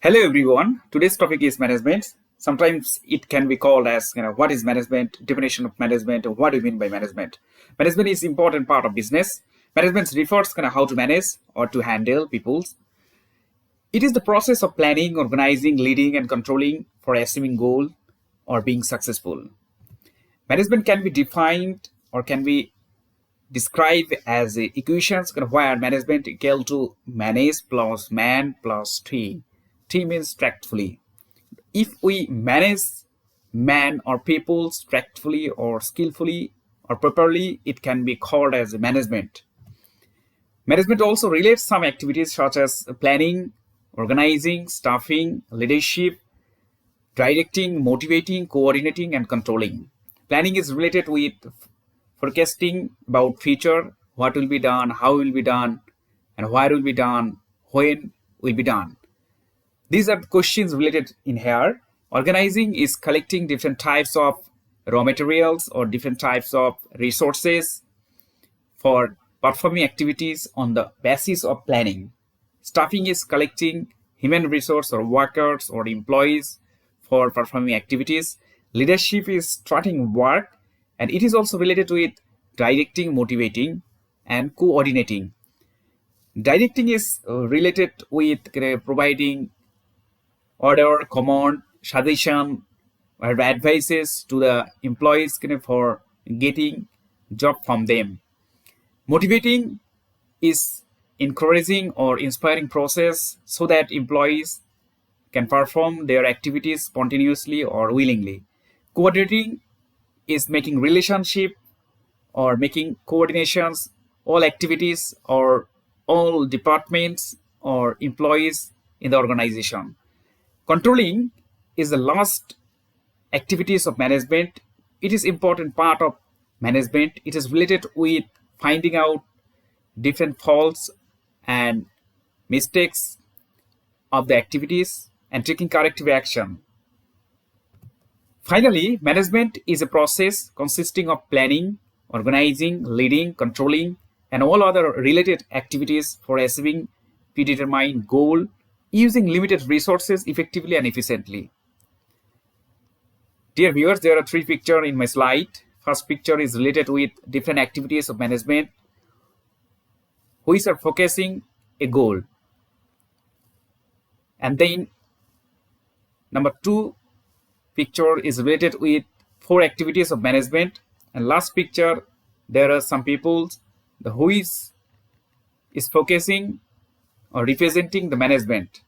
Hello everyone. Today's topic is management. Sometimes it can be called as what is management, definition of management, or what do you mean by management. Management is important part of business. Management refers how to manage or to handle people. It is the process of planning, organizing, leading, and controlling for achieving goal or being successful. Management can be defined or can be described as equations where management equal to manage plus man plus T. T means tactfully. If we manage man or people tactfully or skillfully or properly, it can be called as management. Management also relates some activities such as planning, organizing, staffing, leadership, directing, motivating, coordinating, and controlling. Planning is related with forecasting about future, what will be done, how will be done, and where will be done, when will be done. These are questions related in here. Organizing is collecting different types of raw materials or different types of resources for performing activities on the basis of planning. Staffing is collecting human resource or workers or employees for performing activities. Leadership is starting work, and it is also related with directing, motivating, and coordinating. Directing is related with providing order, command, suggestion, or advices to the employees for getting job from them. Motivating is encouraging or inspiring process so that employees can perform their activities spontaneously or willingly. Coordinating is making relationship or making coordinations all activities or all departments or employees in the organization. Controlling is the last activities of management. It is important part of management. It is related with finding out different faults and mistakes of the activities and taking corrective action. Finally, management is a process consisting of planning, organizing, leading, controlling, and all other related activities for achieving predetermined goal using limited resources effectively and efficiently. Dear viewers, there are three pictures in my slide. First picture is related with different activities of management which are focusing a goal. And then number two picture is related with four activities of management. And last picture, there are some people who is focusing or representing the management.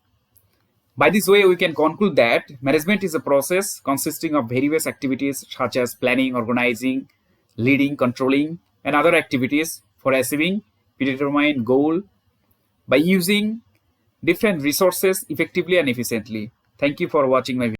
By this way, we can conclude that management is a process consisting of various activities such as planning, organizing, leading, controlling, and other activities for achieving predetermined goal by using different resources effectively and efficiently. Thank you for watching my video.